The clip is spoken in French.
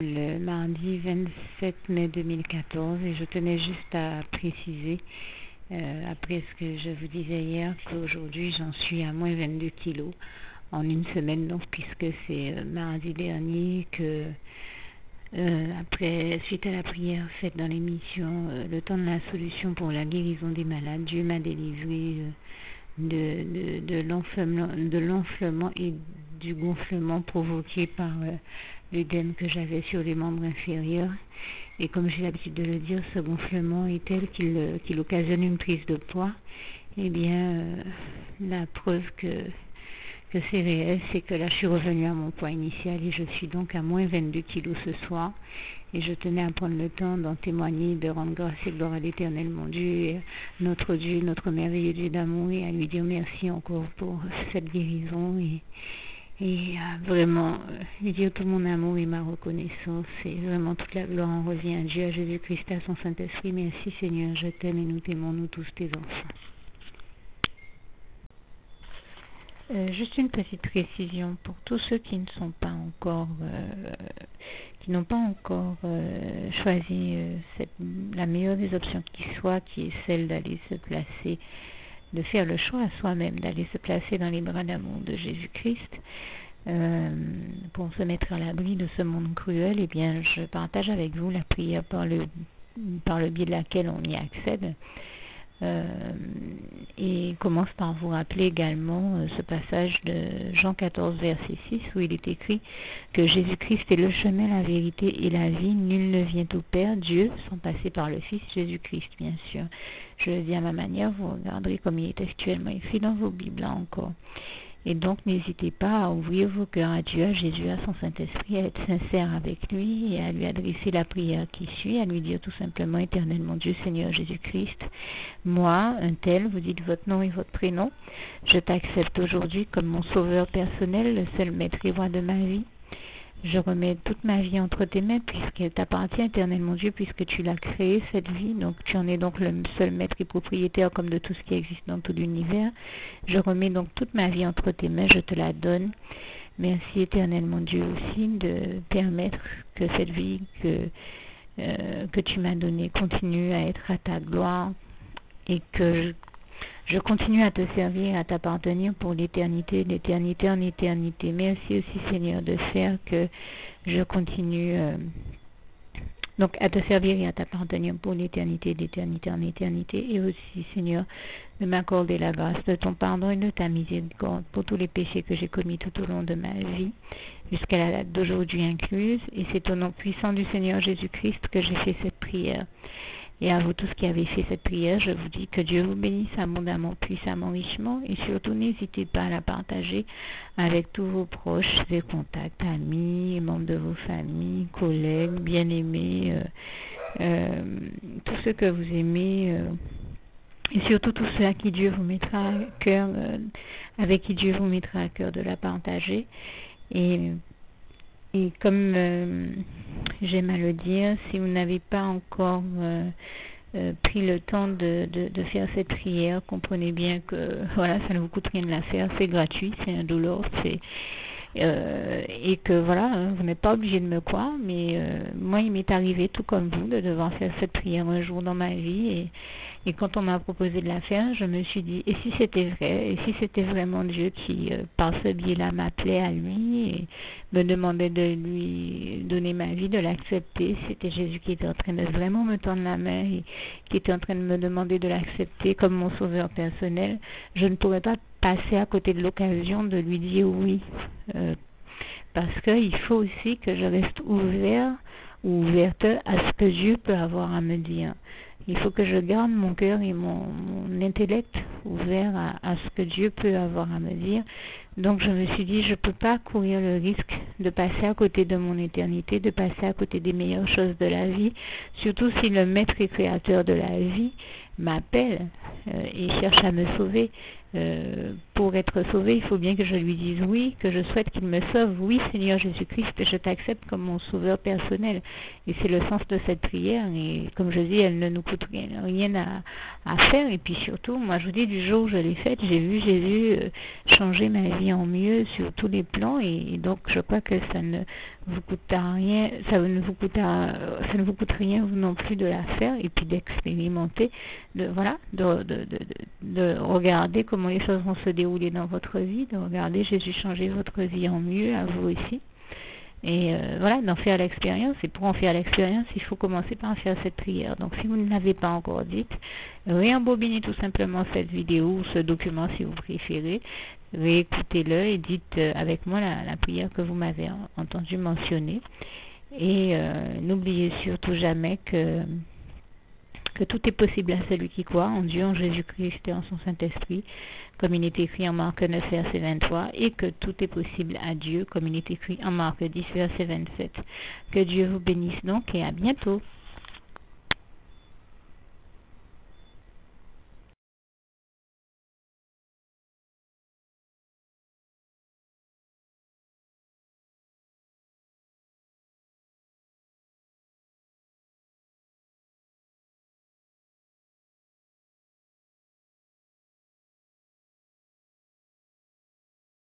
Le mardi 27 mai 2014 et je tenais juste à préciser, après ce que je vous disais hier, qu'aujourd'hui j'en suis à moins 22 kilos en une semaine, donc puisque c'est mardi dernier que suite à la prière faite dans l'émission Le temps de la solution pour la guérison des malades, Dieu m'a délivré de l'enflement et du gonflement provoqué par l'œdème que j'avais sur les membres inférieurs. Et comme j'ai l'habitude de le dire, ce gonflement est tel qu'il occasionne une prise de poids. Eh bien, la preuve que c'est réel, c'est que là, je suis revenue à mon poids initial et je suis donc à moins 22 kilos ce soir. Et je tenais à prendre le temps d'en témoigner, de rendre grâce et gloire à l'Éternel, mon Dieu, notre merveilleux Dieu d'amour, et à lui dire merci encore pour cette guérison et vraiment lui dire tout mon amour et ma reconnaissance. Et vraiment toute la gloire en revient à Dieu, à Jésus-Christ, à son Saint-Esprit. Merci Seigneur, je t'aime et nous t'aimons, nous tous tes enfants. Juste une petite précision pour tous ceux qui n'ont pas encore choisi la meilleure des options qui soit, qui est celle d'aller se placer, de faire le choix à soi-même, d'aller se placer dans les bras d'amour de Jésus-Christ pour se mettre à l'abri de ce monde cruel. Eh bien, je partage avec vous la prière par le biais de laquelle on y accède. Et commence par vous rappeler également ce passage de Jean 14 verset 6 où il est écrit que Jésus-Christ est le chemin, la vérité et la vie. Nul ne vient au Père, Dieu, sans passer par le Fils Jésus-Christ, bien sûr. Je le dis à ma manière, vous regarderez comme il est actuellement écrit dans vos Bibles là encore. Et donc, n'hésitez pas à ouvrir vos cœurs à Dieu, à Jésus, à son Saint-Esprit, à être sincère avec lui et à lui adresser la prière qui suit, à lui dire tout simplement, Éternel mon Dieu, Seigneur Jésus-Christ, moi, un tel, vous dites votre nom et votre prénom, je t'accepte aujourd'hui comme mon sauveur personnel, le seul maître et roi de ma vie. Je remets toute ma vie entre tes mains puisqu'elle t'appartient, Éternel mon Dieu, puisque tu l'as créée, cette vie. Donc tu en es donc le seul maître et propriétaire comme de tout ce qui existe dans tout l'univers. Je remets donc toute ma vie entre tes mains, je te la donne. Merci, Éternel mon Dieu, aussi de permettre que cette vie que tu m'as donnée continue à être à ta gloire et que je continue à te servir, à t'appartenir pour l'éternité, d'éternité en éternité. Merci aussi, Seigneur, de faire que je continue donc à te servir et à t'appartenir pour l'éternité, d'éternité en éternité. Et aussi, Seigneur, de m'accorder la grâce de ton pardon et de ta miséricorde pour tous les péchés que j'ai commis tout au long de ma vie, jusqu'à la date d'aujourd'hui incluse. Et c'est au nom puissant du Seigneur Jésus-Christ que j'ai fait cette prière. Et à vous tous qui avez fait cette prière, je vous dis que Dieu vous bénisse abondamment, puissamment, richement. Et surtout, n'hésitez pas à la partager avec tous vos proches et contacts, amis, membres de vos familles, collègues, bien-aimés, tous ceux que vous aimez, et surtout tous ceux à qui Dieu vous mettra à cœur, avec qui Dieu vous mettra à cœur de la partager. Et comme j'aime à le dire, si vous n'avez pas encore pris le temps de faire cette prière, comprenez bien que voilà, ça ne vous coûte rien de la faire, c'est gratuit, c'est indolore, et que voilà, vous n'êtes pas obligé de me croire, mais moi il m'est arrivé tout comme vous de devoir faire cette prière un jour dans ma vie, et quand on m'a proposé de la faire, je me suis dit, et si c'était vrai, et si c'était vraiment Dieu qui, par ce biais-là, m'appelait à lui et me demandait de lui donner ma vie, de l'accepter, c'était Jésus qui était en train de vraiment me tendre la main et qui était en train de me demander de l'accepter comme mon sauveur personnel, je ne pourrais pas passer à côté de l'occasion de lui dire oui, parce qu'il faut aussi que je reste ouvert ou ouverte à ce que Dieu peut avoir à me dire. Il faut que je garde mon cœur et mon intellect ouvert à ce que Dieu peut avoir à me dire. Donc je me suis dit, je ne peux pas courir le risque de passer à côté de mon éternité, de passer à côté des meilleures choses de la vie, surtout si le maître et créateur de la vie m'appelle et cherche à me sauver pour être sauvé, il faut bien que je lui dise oui, que je souhaite qu'il me sauve. Oui, Seigneur Jésus-Christ, je t'accepte comme mon sauveur personnel. Et c'est le sens de cette prière. Et comme je dis, elle ne nous coûte rien à faire. Et puis surtout, moi je vous dis, du jour où je l'ai faite, j'ai vu Jésus changer ma vie en mieux sur tous les plans. Et donc je crois que ça ne vous coûtera rien, ça ne vous coûte rien vous non plus de la faire et puis d'expérimenter, de regarder comment les choses vont se dérouler dans votre vie, de regarder Jésus changer votre vie en mieux, à vous aussi. Et d'en faire l'expérience. Et pour en faire l'expérience, il faut commencer par faire cette prière. Donc si vous ne l'avez pas encore dite, réembobinez tout simplement cette vidéo ou ce document si vous préférez, réécoutez-le et dites avec moi la prière que vous m'avez entendu mentionner. Et n'oubliez surtout jamais que tout est possible à celui qui croit en Dieu, en Jésus-Christ et en son Saint-Esprit, comme il est écrit en Marc 9, verset 23, et que tout est possible à Dieu, comme il est écrit en Marc 10, verset 27. Que Dieu vous bénisse donc et à bientôt.